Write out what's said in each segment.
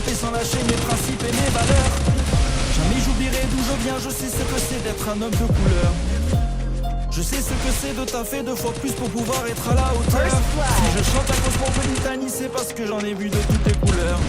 camper sans lâcher mes principes et mes valeurs. Jamais j'oublierai d'où je viens, je sais ce que c'est d'être un homme de couleur. Je sais ce que c'est de taffer 2 fois plus pour pouvoir être à la hauteur. Si je chante à Cosmopolitanie, c'est parce que j'en ai vu de toutes les couleurs.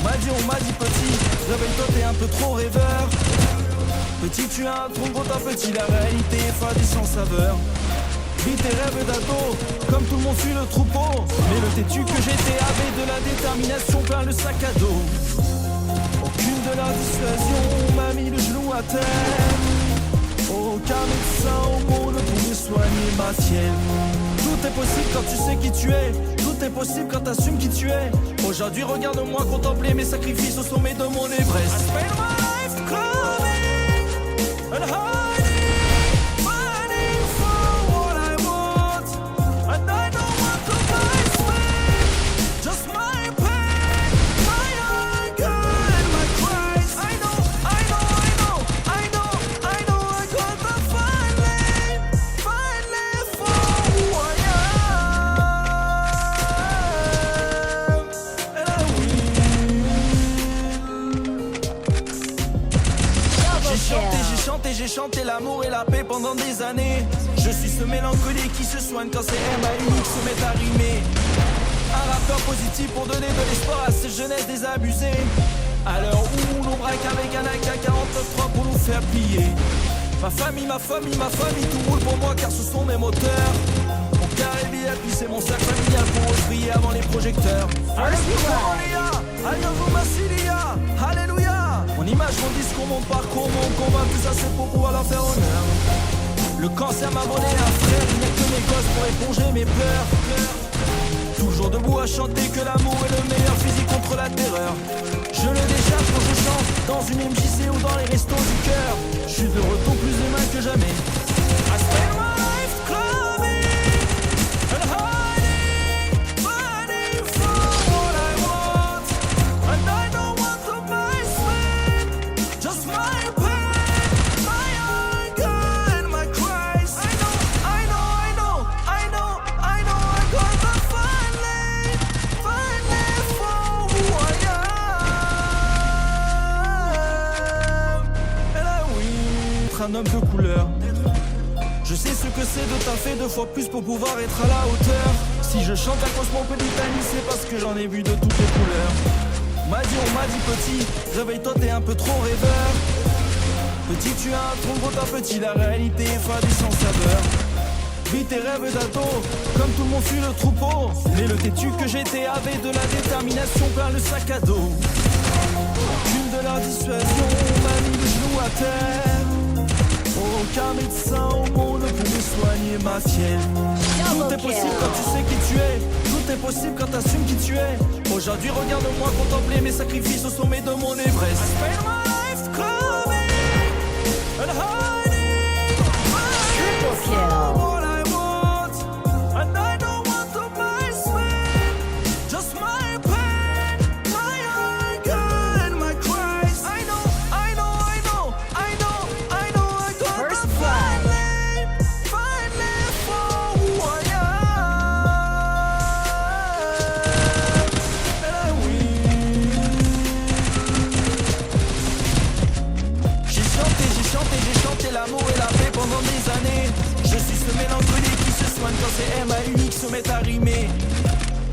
On m'a dit petit, réveille-toi t'es un peu trop rêveur. Petit tu as un tronc gros ta petit, la réalité est fade et sans saveur. Vis tes rêves d'ado, comme tout le monde suit le troupeau. Mais le têtu que j'étais avait de la détermination plein le sac à dos. Aucune de la dissuasion m'a mis le genou à terre. Aucun médecin au monde ne pouvait soigner ma tienne. Tout est possible quand tu sais qui tu es. Tout est possible quand t'assumes qui tu es. Aujourd'hui regarde-moi contempler mes sacrifices au sommet de mon Everest. I spend my life climbing and hiding, fighting for what I want. And I don't want to buy spend just my pain, my anger and my cries. I know I gotta finally for who I am. And I J'ai chanté l'amour et la paix pendant des années. Je suis ce mélancolique qui se soigne quand ses MAU se mettent à rimer. Un rappeur positif pour donner de l'espoir à cette jeunesse désabusée. À l'heure où l'on braque avec un AK-49 pour nous faire plier. Ma famille, tout roule pour moi car ce sont mes moteurs. Mon carré VIP, c'est mon sac familial pour briller avant les projecteurs. Alléluia. Mon image, mon discours, mon parcours, mon combat, tout ça c'est pour pouvoir leur faire honneur. Le cancer m'a volé un frère, il n'y a que mes gosses pour éponger mes pleurs. Toujours debout à chanter que l'amour est le meilleur physique contre la terreur. Je le décharge quand je chante dans une MJC ou dans les restos du cœur. Je suis de retour plus humain que jamais. I spend my life climbing and hiding, fighting for what I want. And I don't want to buy spend just my pain, my anger and my cries. I know I gotta finally for who I am. And I will être un homme de couleur. Je sais ce que c'est de taffer 2 fois plus pour pouvoir être à la hauteur. Si je chante à Cosmopolitanie, c'est parce que j'en ai vu de toutes les couleurs. On m'a dit petit, réveille-toi t'es un peu trop rêveur. Petit tu as un tronc gros ta petit, la réalité est fade et sans saveur. Vis tes rêves d'ado, comme tout le monde suit le troupeau. Mais le têtu que j'étais avait de la détermination plein le sac à dos. Aucune de la dissuasion m'a mis le genou à terre. Aucun médecin au monde ne pouvait soigner ma fièvre. Tout est possible quand tu sais qui tu es. Tout est possible quand t'assumes qui tu es. Aujourd'hui regarde-moi contempler mes sacrifices au sommet de mon Everest. I spend my life climbing and hiding, fighting for what I want. And I don't want to buy spend just my pain, my anger and my cries. I know I gotta finally for who I am. And I will. J'ai chanté l'amour et la paix pendant des années. Je suis ce mélancolique qui se soigne quand ses MAU se mettent à rimer.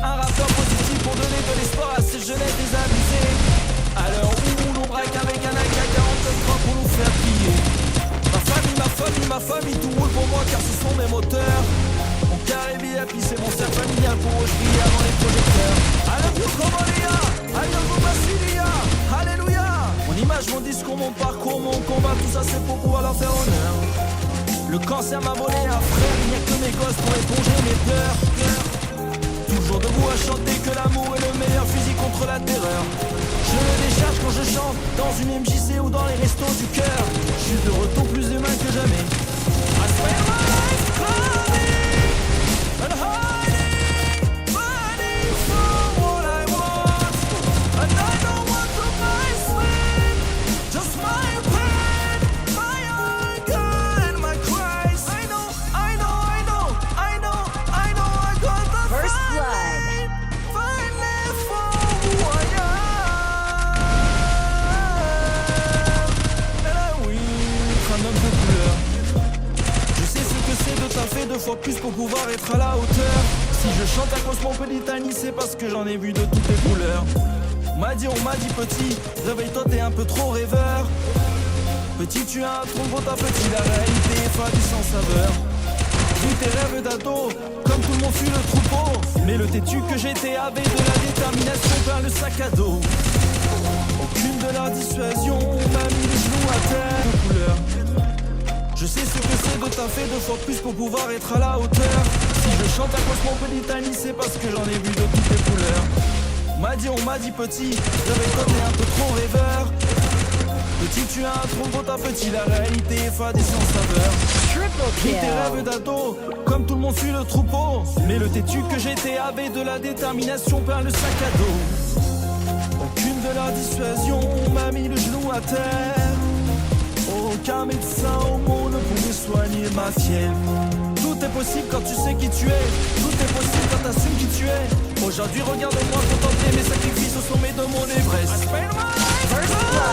Un rappeur positif pour donner de l'espoir à cette jeunesse désabusée. À l'heure où l'on braque avec un AK-49 pour nous faire plier. Ma famille, tout roule pour moi car ce sont mes moteurs. Mon carré VIP, c'est mon cercle familial pour briller avant les projecteurs. I love you Comolia, I love you Massilia, alléluia. Mon image, mon discours, mon parcours, mon combat, tout ça c'est pour pouvoir leur faire honneur. Le cancer m'a volé un frère, il n'y a que mes gosses pour éponger mes pleurs. Toujours debout à chanter que l'amour est le meilleur fusil contre la terreur. Je le décharge quand je chante dans une MJC ou dans les restos du cœur. Je suis de retour plus humain que jamais. I spend my life climbing and hiding, fighting for what I want. And I don't want to buy spend just my pain, my anger and my cries. I know I gotta First finally for who I am. fois plus pour pouvoir être à la hauteur. Si je chante à Cosmopolitanie, c'est parce que j'en ai vu de toutes les couleurs. On m'a dit petit, réveille-toi t'es un peu trop rêveur. Petit tu as un trop gros ta petit, la réalité est fade et sans saveur. Vis tes rêves d'ado, comme tout le monde fuit le troupeau. Mais le têtu que j'étais avait de la détermination vers le sac à dos. Aucune de leur dissuasion m'a mis les genoux à terre de couleur. Je sais ce que c'est de taffer deux fois plus pour pouvoir être à la hauteur. Si je chante à Cosmopolitanie, c'est parce que j'en ai vu de toutes les couleurs. On m'a dit petit, réveille-toi t'es un peu trop rêveur. Petit tu as un trop gros ta petit, la réalité est fade et sans saveur. Vis tes rêves d'ado, comme tout le monde suit le troupeau. Mais le têtu que j'étais avait de la détermination vers le sac à dos. Aucune de leurs dissuasions m'a mis le genou à terre. Aucun médecin au monde ne pouvait soigner ma fièvre. Tout est possible quand tu sais qui tu es. Tout est possible quand t'assumes qui tu es. Aujourd'hui regarde-moi contempler mes sacrifices au sommet de mon Everest. I spend my life running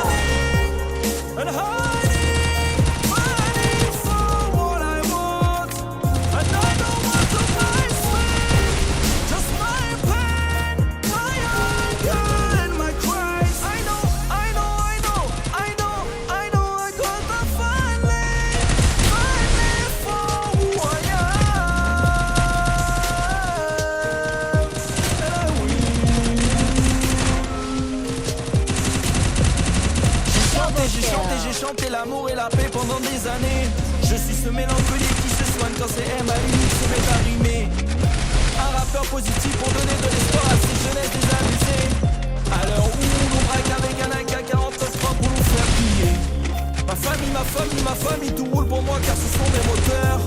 and hiding, fighting for what I want. And I don't want to my sweat, just my pain, my anger and my cries. I know, I gotta finally for who I am. And I will. J'ai chanté l'amour et la paix pendant des années. Je suis ce mélancolique qui se soigne quand c'est MAU se met à rimer. Un rappeur positif pour donner de l'espoir à ces jeunesses désabusées. À l'heure où on braque avec un AK-49 pour nous faire plier. Ma famille, tout roule pour moi car ce sont mes moteurs.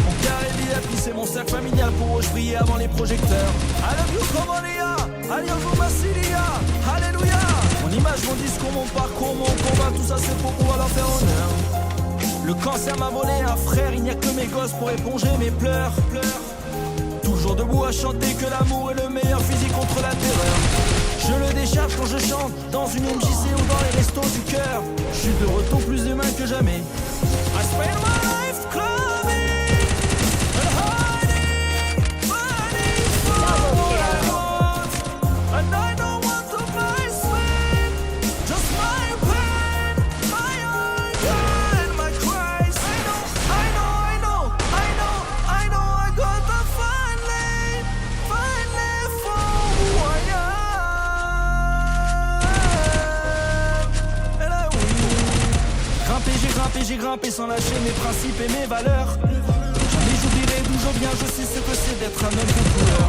Mon carré VIP, c'est mon cercle familial pour eux, je brillais avant les projecteurs. I love you comme Oléa, alias Massilia, alléluia. Mon image, mon discours, mon parcours, mon combat, tout ça c'est pour pouvoir leur faire honneur. Le cancer m'a volé un frère, il n'y a que mes gosses pour éponger mes pleurs. Toujours debout à chanter que l'amour est le meilleur fusil contre la terreur. Je le décharge quand je chante, dans une MJC ou dans les restos du cœur. Je suis de retour plus humain que jamais. I spend my life clubbing and hiding, fighting for what I want. And I don't want to my sweat, just my pain, my anger and my cries. I know, I gotta finally for who I am. And I will. J'ai grimpé sans lâcher mes principes et mes valeurs. Jamais j'oublierai d'où je viens, je sais ce que c'est d'être un homme de couleur.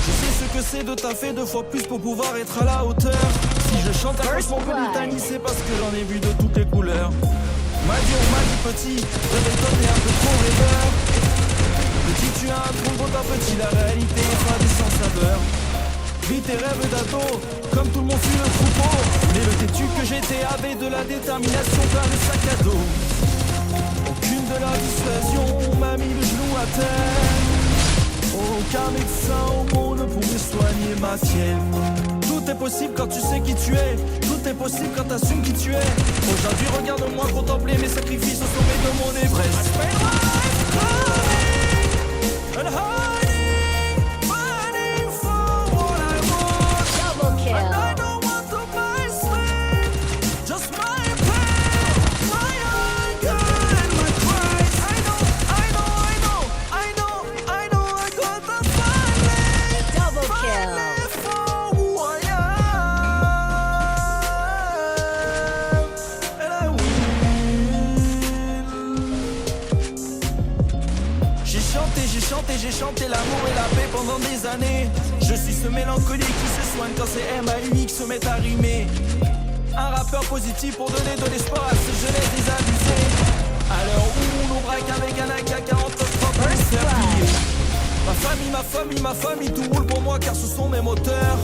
Je sais ce que c'est de taffer deux fois plus pour pouvoir être à la hauteur. Si je chante à Cosmopolitanie, c'est parce que j'en ai vu de toutes les couleurs. On m'a dit petit, réveille-toi t'es un peu trop rêveur. Petit tu as un trop gros ta petit, la réalité est fade et sans saveur. Vis tes rêves d'ado, comme tout le monde fuit le troupeau. Mais le têtu que j'étais avait de la détermination vers le sac à dos. Aucune de leurs dissuasions m'a mis le genou à terre. Aucun médecin au monde ne pouvait soigner ma fièvre. Tout est possible quand tu sais qui tu es. Tout est possible quand t'assumes qui tu es. Aujourd'hui regarde-moi contempler mes sacrifices au sommet de mon Everest. I spend my life climbing and hiding, fighting for what I want. Double kill. And I don't want to my sweat, just my pain, my anger and my cries. I gotta finally Double kill. for who I am. And I will. J'ai chanté l'amour et la paix pendant des années. Je suis ce mélancolique qui se soigne quand c'est MAU se met à rimer. Un rappeur positif pour donner de l'espoir à ces jeunesses désabusées. À l'heure où on braque avec un AK-49 pour nous faire plier. Ma famille, tout roule pour moi car ce sont mes moteurs.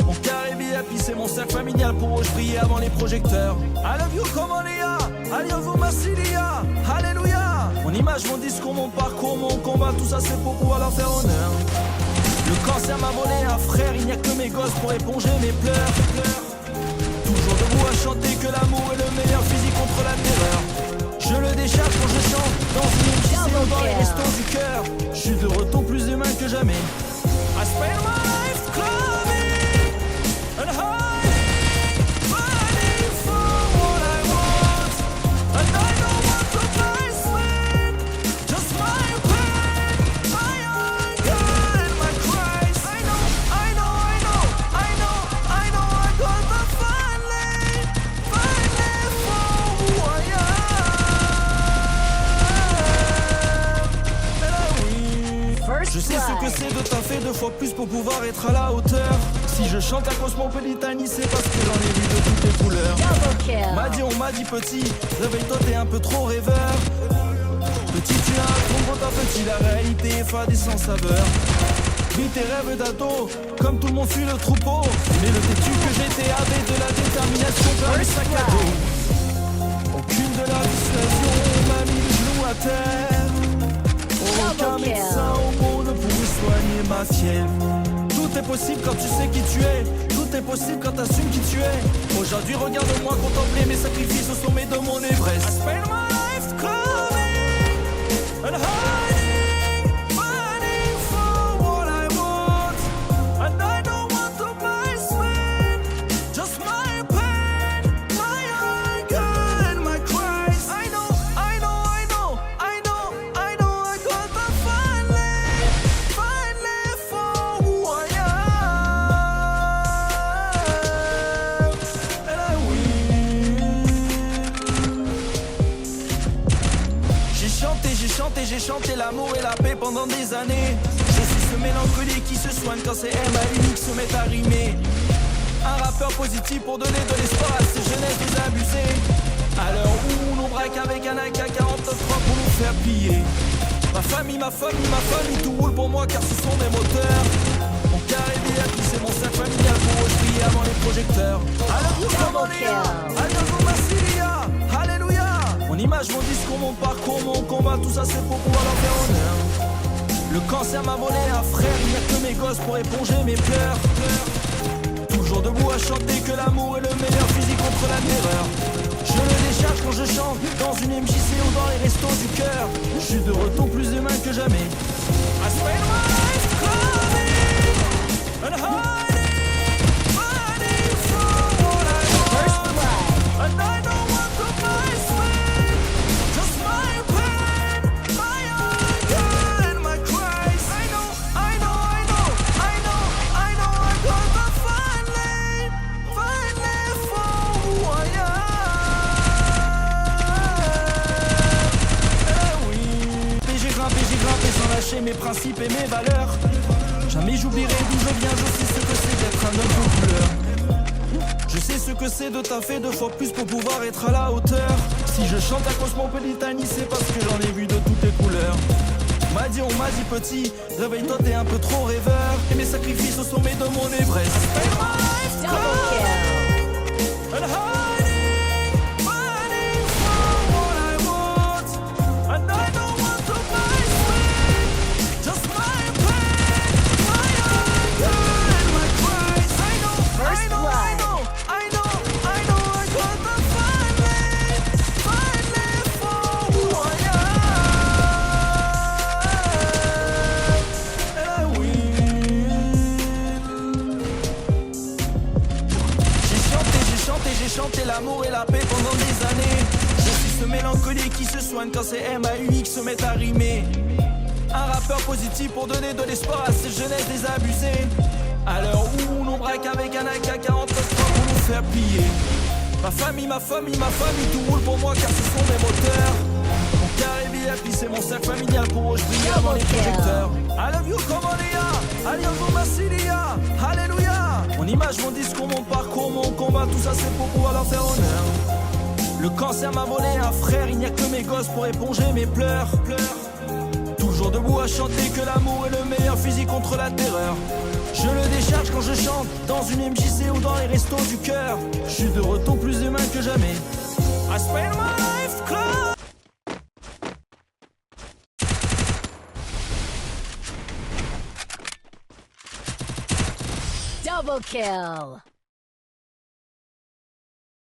Mon carré VIP, c'est mon cercle familial pour eux, je brillais avant les projecteurs. I love you comme Oléa, alias Massilia, alléluia. Mon image, mon discours, mon parcours, mon combat, tout ça c'est pour pouvoir leur faire honneur. Le cancer m'a volé un frère, il n'y a que mes gosses pour éponger mes pleurs. Toujours debout à chanter que l'amour est le meilleur fusil contre la terreur. Je le décharge quand je chante dans une MJC ou haut dans les restos du cœur. Je suis de retour plus humain que jamais. I spend my life climbing and hiding, fighting for what I want. And I don't want to place it, just my pain, my anger and my cries. I know, I know, I know, I know, I know I gotta finally for who I am. Je sais ce que c'est de taffer 2 fois plus pour pouvoir être à la hauteur. Si je chante à Cosmopolitanie, c'est parce que j'en ai vu de toutes les couleurs. On m'a dit petit, réveille-toi t'es un peu trop rêveur. Petit tu as un trompe ta petit, la réalité est fade et sans saveur. Vis tes rêves d'ado, comme tout le monde fuit le troupeau. Mais le têtu que j'étais avait de la détermination comme un sac à dos. Aucune de la dissuasion m'a mis le genou à terre. Aucun médecin au monde ne pourrait soigner ma fièvre. Tout est possible quand tu sais qui tu es. Tout est possible quand t'assumes qui tu es. Aujourd'hui regarde-moi contempler mes sacrifices au sommet de mon Everest. I spend my life climbing and hiding, fighting for what I want. And I don't want to place it, just my pain, my anger and my cries. I know, I know, I know, I know, I know I gotta finally for who I am. And I will. J'ai chanté l'amour et la paix pendant des années. Je suis ce mélancolique qui se soigne quand c'est MAUX se met à rimer. Un rappeur positif pour donner de l'espoir à ces jeunesses désabusées. À l'heure où on nous braque avec un AK-49 pour nous faire piller. Ma famille, tout roule pour moi car ce sont des moteurs. Mon carré VIP, c'est mon sac familial pour briller avant les projecteurs. Alléluia. Mon image, mon discours, mon parcours, mon combat, tout ça c'est pour pouvoir leur faire honneur. Le cancer m'a volé un frère, il n'y a que mes gosses pour éponger mes pleurs. Toujours debout à chanter que l'amour est le meilleur fusil contre la terreur. Je le décharge quand je chante dans une MJC ou dans les restos du cœur. Je suis de retour plus humain que jamais. I spend my life climbing and hiding, fighting for what I want. And I don't want to place it, just my pain, my anger and my cries. I know, I know, I know, I know, I know I gotta finally for who I am. Oui. Et j'ai grimpé sans lâcher mes principes et mes valeurs. Jamais j'oublierai d'où je viens, je sais ce que c'est d'être un homme de couleur. Je sais ce que c'est de taffer 2 fois plus pour pouvoir être à la hauteur. Si je chante à Cosmopolitanie, c'est parce que j'en ai vu de toutes les couleurs. On m'a dit petit, réveille-toi t'es un peu trop rêveur. Et mes sacrifices au sommet de mon Everest. And hiding, fighting for what I want. And I don't want to place it, just my pain, my anger and my cries. I know, I know, I know, I know, I know I gotta finally for who I am. And I will. J'ai chanté l'amour et la paix pendant des années. Je suis ce mélancolique qui se soigne quand c'est MAUX se met à rimer. Un rappeur positif pour donner de l'espoir à ces jeunesses désabusées. À l'heure où on nous braque avec un AK-49 pour nous faire plier. Ma famille, tout roule pour moi car ce sont des moteurs. Mon carré VIP, c'est mon sac familial pour briller avant les projecteurs. I love you, Comolia, alias Massilia, Alléluia. Mon image, mon discours, mon parcours, mon combat, tout ça c'est pour pouvoir leur faire honneur. Le cancer m'a volé un frère, il n'y a que mes gosses pour éponger mes pleurs. Toujours debout à chanter que l'amour est le meilleur fusil contre la terreur. Je le décharge quand je chante dans une MJC ou dans les restos du cœur. Je suis de retour plus humain que jamais. I spend my life club. Double kill.